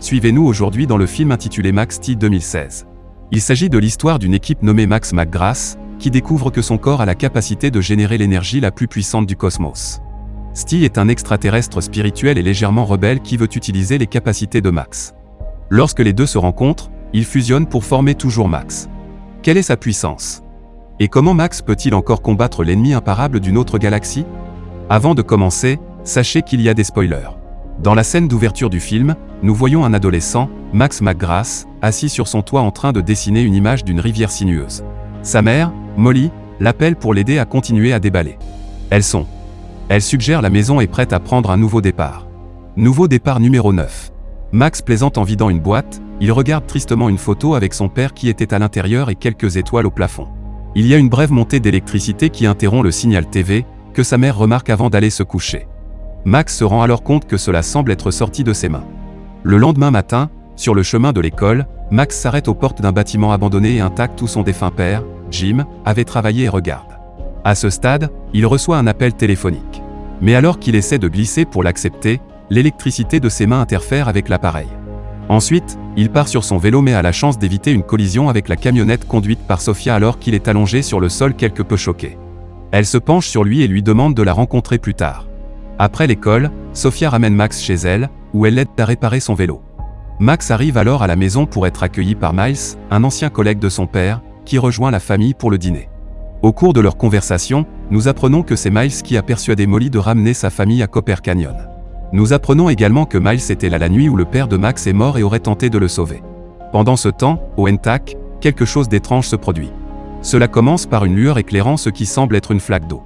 Suivez-nous aujourd'hui dans le film intitulé Max Steel 2016. Il s'agit de l'histoire d'une équipe nommée Max McGrath, qui découvre que son corps a la capacité de générer l'énergie la plus puissante du cosmos. Steel est un extraterrestre spirituel et légèrement rebelle qui veut utiliser les capacités de Max. Lorsque les deux se rencontrent, ils fusionnent pour former toujours Max. Quelle est sa puissance? Et comment Max peut-il encore combattre l'ennemi imparable d'une autre galaxie? Avant de commencer, sachez qu'il y a des spoilers. Dans la scène d'ouverture du film, nous voyons un adolescent, Max McGrath, assis sur son toit en train de dessiner une image d'une rivière sinueuse. Sa mère, Molly, l'appelle pour l'aider à continuer à déballer. Elle suggère la maison est prête à prendre un nouveau départ. Nouveau départ numéro 9. Max plaisante en vidant une boîte, il regarde tristement une photo avec son père qui était à l'intérieur et quelques étoiles au plafond. Il y a une brève montée d'électricité qui interrompt le signal TV, que sa mère remarque avant d'aller se coucher. Max se rend alors compte que cela semble être sorti de ses mains. Le lendemain matin, sur le chemin de l'école, Max s'arrête aux portes d'un bâtiment abandonné et intact où son défunt père, Jim, avait travaillé et regarde. À ce stade, il reçoit un appel téléphonique. Mais alors qu'il essaie de glisser pour l'accepter, l'électricité de ses mains interfère avec l'appareil. Ensuite, il part sur son vélo mais a la chance d'éviter une collision avec la camionnette conduite par Sophia alors qu'il est allongé sur le sol quelque peu choqué. Elle se penche sur lui et lui demande de la rencontrer plus tard. Après l'école, Sophia ramène Max chez elle, où elle l'aide à réparer son vélo. Max arrive alors à la maison pour être accueilli par Miles, un ancien collègue de son père, qui rejoint la famille pour le dîner. Au cours de leur conversation, nous apprenons que c'est Miles qui a persuadé Molly de ramener sa famille à Copper Canyon. Nous apprenons également que Miles était là la nuit où le père de Max est mort et aurait tenté de le sauver. Pendant ce temps, au NTAC, quelque chose d'étrange se produit. Cela commence par une lueur éclairant ce qui semble être une flaque d'eau.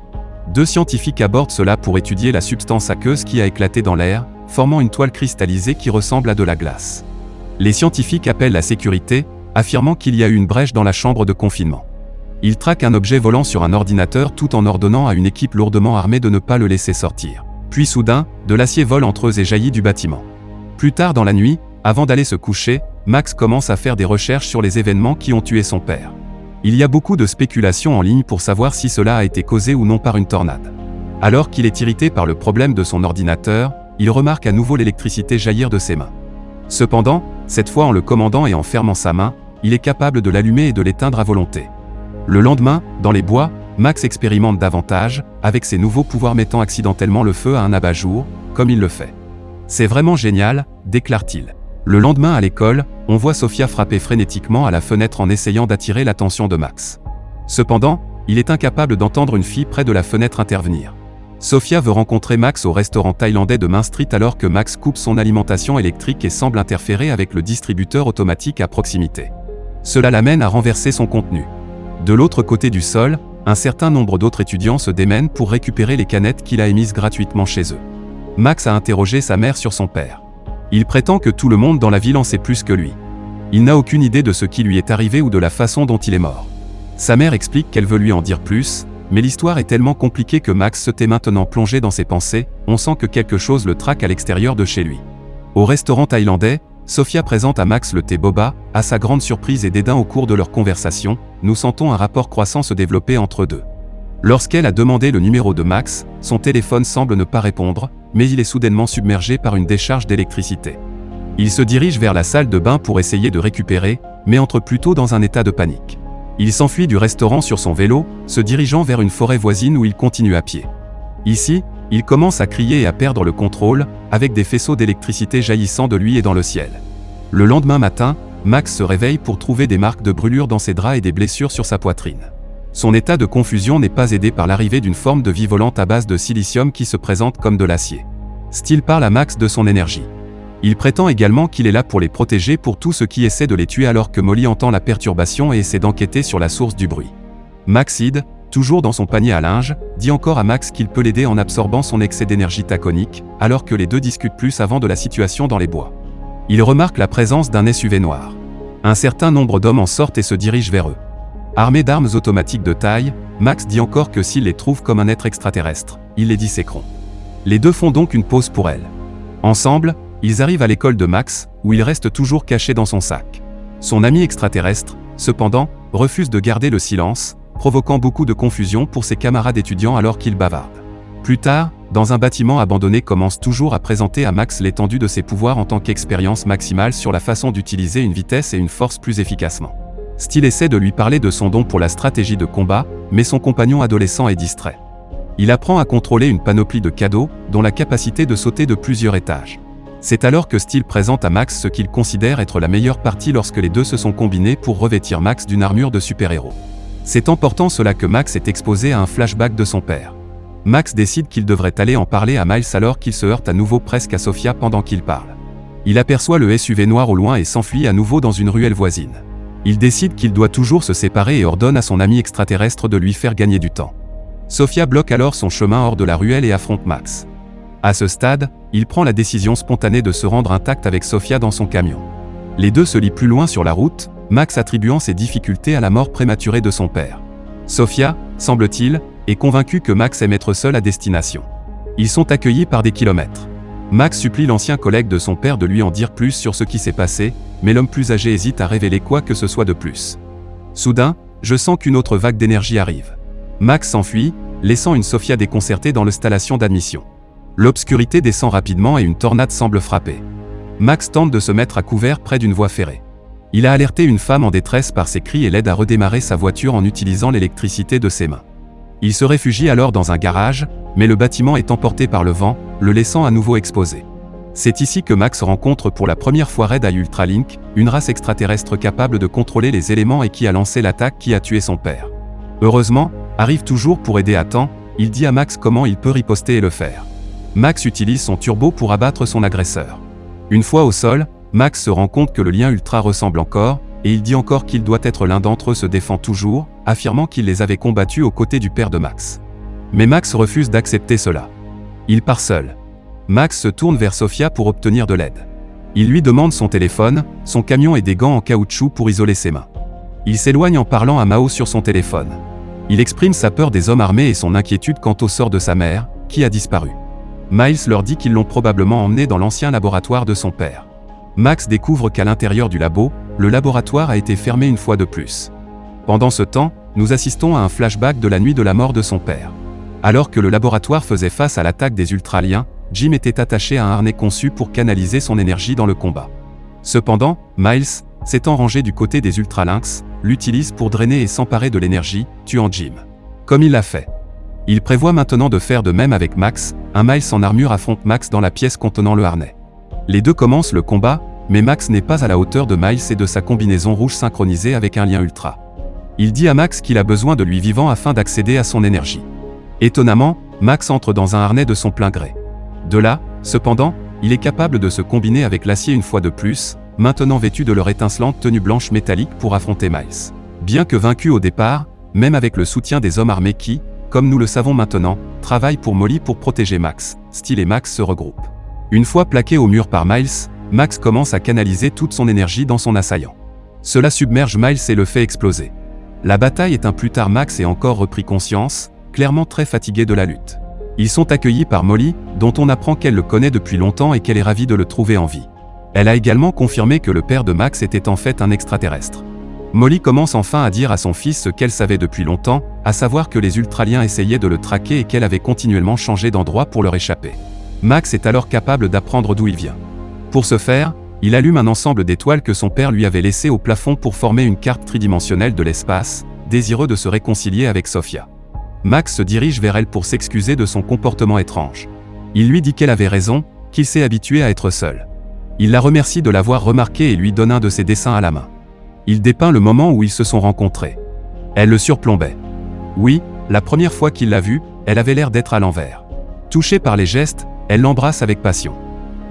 Deux scientifiques abordent cela pour étudier la substance aqueuse qui a éclaté dans l'air, formant une toile cristallisée qui ressemble à de la glace. Les scientifiques appellent la sécurité, affirmant qu'il y a eu une brèche dans la chambre de confinement. Ils traquent un objet volant sur un ordinateur tout en ordonnant à une équipe lourdement armée de ne pas le laisser sortir. Puis soudain, de l'acier vole entre eux et jaillit du bâtiment. Plus tard dans la nuit, avant d'aller se coucher, Max commence à faire des recherches sur les événements qui ont tué son père. Il y a beaucoup de spéculations en ligne pour savoir si cela a été causé ou non par une tornade. Alors qu'il est irrité par le problème de son ordinateur, il remarque à nouveau l'électricité jaillir de ses mains. Cependant, cette fois en le commandant et en fermant sa main, il est capable de l'allumer et de l'éteindre à volonté. Le lendemain, dans les bois, Max expérimente davantage, avec ses nouveaux pouvoirs mettant accidentellement le feu à un abat-jour, comme il le fait. C'est vraiment génial, déclare-t-il. Le lendemain à l'école, on voit Sophia frapper frénétiquement à la fenêtre en essayant d'attirer l'attention de Max. Cependant, il est incapable d'entendre une fille près de la fenêtre intervenir. Sophia veut rencontrer Max au restaurant thaïlandais de Main Street alors que Max coupe son alimentation électrique et semble interférer avec le distributeur automatique à proximité. Cela l'amène à renverser son contenu. De l'autre côté du sol, un certain nombre d'autres étudiants se démènent pour récupérer les canettes qu'il a émises gratuitement chez eux. Max a interrogé sa mère sur son père. Il prétend que tout le monde dans la ville en sait plus que lui. Il n'a aucune idée de ce qui lui est arrivé ou de la façon dont il est mort. Sa mère explique qu'elle veut lui en dire plus, mais l'histoire est tellement compliquée que Max se tait maintenant plongé dans ses pensées, on sent que quelque chose le traque à l'extérieur de chez lui. Au restaurant thaïlandais, Sophia présente à Max le thé boba, à sa grande surprise et dédain au cours de leur conversation, nous sentons un rapport croissant se développer entre eux deux. Lorsqu'elle a demandé le numéro de Max, son téléphone semble ne pas répondre, mais il est soudainement submergé par une décharge d'électricité. Il se dirige vers la salle de bain pour essayer de récupérer, mais entre plutôt dans un état de panique. Il s'enfuit du restaurant sur son vélo, se dirigeant vers une forêt voisine où il continue à pied. Ici, il commence à crier et à perdre le contrôle, avec des faisceaux d'électricité jaillissant de lui et dans le ciel. Le lendemain matin, Max se réveille pour trouver des marques de brûlure dans ses draps et des blessures sur sa poitrine. Son état de confusion n'est pas aidé par l'arrivée d'une forme de vie volante à base de silicium qui se présente comme de l'acier. Steel parle à Max de son énergie. Il prétend également qu'il est là pour les protéger pour tout ce qui essaie de les tuer alors que Molly entend la perturbation et essaie d'enquêter sur la source du bruit. Maxide, toujours dans son panier à linge, dit encore à Max qu'il peut l'aider en absorbant son excès d'énergie taconique, alors que les deux discutent plus avant de la situation dans les bois. Il remarque la présence d'un SUV noir. Un certain nombre d'hommes en sortent et se dirigent vers eux. Armé d'armes automatiques de taille, Max dit encore que s'il les trouve comme un être extraterrestre, il les disséqueront. Les deux font donc une pause pour elle. Ensemble, ils arrivent à l'école de Max, où il reste toujours caché dans son sac. Son ami extraterrestre, cependant, refuse de garder le silence, provoquant beaucoup de confusion pour ses camarades étudiants alors qu'ils bavardent. Plus tard, dans un bâtiment abandonné, commence toujours à présenter à Max l'étendue de ses pouvoirs en tant qu'expérience maximale sur la façon d'utiliser une vitesse et une force plus efficacement. Steel essaie de lui parler de son don pour la stratégie de combat, mais son compagnon adolescent est distrait. Il apprend à contrôler une panoplie de cadeaux, dont la capacité de sauter de plusieurs étages. C'est alors que Steel présente à Max ce qu'il considère être la meilleure partie lorsque les deux se sont combinés pour revêtir Max d'une armure de super-héros. C'est en portant cela que Max est exposé à un flashback de son père. Max décide qu'il devrait aller en parler à Miles alors qu'il se heurte à nouveau presque à Sophia pendant qu'il parle. Il aperçoit le SUV noir au loin et s'enfuit à nouveau dans une ruelle voisine. Il décide qu'il doit toujours se séparer et ordonne à son ami extraterrestre de lui faire gagner du temps. Sophia bloque alors son chemin hors de la ruelle et affronte Max. À ce stade, il prend la décision spontanée de se rendre intact avec Sophia dans son camion. Les deux se lient plus loin sur la route, Max attribuant ses difficultés à la mort prématurée de son père. Sophia, semble-t-il, est convaincue que Max aime être seul à destination. Ils sont accueillis par des kilomètres. Max supplie l'ancien collègue de son père de lui en dire plus sur ce qui s'est passé, mais l'homme plus âgé hésite à révéler quoi que ce soit de plus. Soudain, je sens qu'une autre vague d'énergie arrive. Max s'enfuit, laissant une Sophia déconcertée dans l'installation d'admission. L'obscurité descend rapidement et une tornade semble frapper. Max tente de se mettre à couvert près d'une voie ferrée. Il a alerté une femme en détresse par ses cris et l'aide à redémarrer sa voiture en utilisant l'électricité de ses mains. Il se réfugie alors dans un garage, mais le bâtiment est emporté par le vent, le laissant à nouveau exposé. C'est ici que Max rencontre pour la première fois Red Eye Ultralink, une race extraterrestre capable de contrôler les éléments et qui a lancé l'attaque qui a tué son père. Heureusement, arrive toujours pour aider à temps, il dit à Max comment il peut riposter et le faire. Max utilise son turbo pour abattre son agresseur. Une fois au sol, Max se rend compte que le lien ultra ressemble encore, et il dit encore qu'il doit être l'un d'entre eux se défend toujours, affirmant qu'il les avait combattus aux côtés du père de Max. Mais Max refuse d'accepter cela. Il part seul. Max se tourne vers Sophia pour obtenir de l'aide. Il lui demande son téléphone, son camion et des gants en caoutchouc pour isoler ses mains. Il s'éloigne en parlant à Mao sur son téléphone. Il exprime sa peur des hommes armés et son inquiétude quant au sort de sa mère, qui a disparu. Miles leur dit qu'ils l'ont probablement emmené dans l'ancien laboratoire de son père. Max découvre qu'à l'intérieur du labo, le laboratoire a été fermé une fois de plus. Pendant ce temps, nous assistons à un flashback de la nuit de la mort de son père. Alors que le laboratoire faisait face à l'attaque des Ultraliens, Jim était attaché à un harnais conçu pour canaliser son énergie dans le combat. Cependant, Miles, s'étant rangé du côté des Ultralynx, l'utilise pour drainer et s'emparer de l'énergie, tuant Jim. Comme il l'a fait. Il prévoit maintenant de faire de même avec Max, un Miles en armure affronte Max dans la pièce contenant le harnais. Les deux commencent le combat, mais Max n'est pas à la hauteur de Miles et de sa combinaison rouge synchronisée avec un lien ultra. Il dit à Max qu'il a besoin de lui vivant afin d'accéder à son énergie. Étonnamment, Max entre dans un harnais de son plein gré. De là, cependant, il est capable de se combiner avec l'acier une fois de plus, maintenant vêtu de leur étincelante tenue blanche métallique pour affronter Miles. Bien que vaincu au départ, même avec le soutien des hommes armés qui, comme nous le savons maintenant, travaillent pour Molly pour protéger Max, Steel et Max se regroupent. Une fois plaqué au mur par Miles, Max commence à canaliser toute son énergie dans son assaillant. Cela submerge Miles et le fait exploser. La bataille est un plus tard. Max est encore repris conscience, clairement très fatigué de la lutte. Ils sont accueillis par Molly, dont on apprend qu'elle le connaît depuis longtemps et qu'elle est ravie de le trouver en vie. Elle a également confirmé que le père de Max était en fait un extraterrestre. Molly commence enfin à dire à son fils ce qu'elle savait depuis longtemps, à savoir que les Ultraliens essayaient de le traquer et qu'elle avait continuellement changé d'endroit pour leur échapper. Max est alors capable d'apprendre d'où il vient. Pour ce faire, il allume un ensemble d'étoiles que son père lui avait laissées au plafond pour former une carte tridimensionnelle de l'espace, désireux de se réconcilier avec Sophia. Max se dirige vers elle pour s'excuser de son comportement étrange. Il lui dit qu'elle avait raison, qu'il s'est habitué à être seul. Il la remercie de l'avoir remarqué et lui donne un de ses dessins à la main. Il dépeint le moment où ils se sont rencontrés. Elle le surplombait. Oui, la première fois qu'il l'a vue, elle avait l'air d'être à l'envers. Touchée par les gestes, elle l'embrasse avec passion.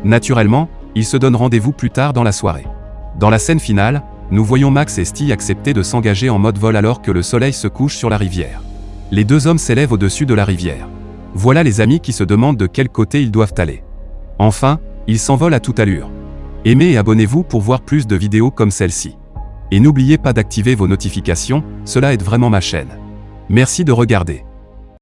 Naturellement, ils se donnent rendez-vous plus tard dans la soirée. Dans la scène finale, nous voyons Max et Steel accepter de s'engager en mode vol alors que le soleil se couche sur la rivière. Les deux hommes s'élèvent au-dessus de la rivière. Voilà les amis qui se demandent de quel côté ils doivent aller. Enfin, ils s'envolent à toute allure. Aimez et abonnez-vous pour voir plus de vidéos comme celle-ci. Et n'oubliez pas d'activer vos notifications, cela aide vraiment ma chaîne. Merci de regarder.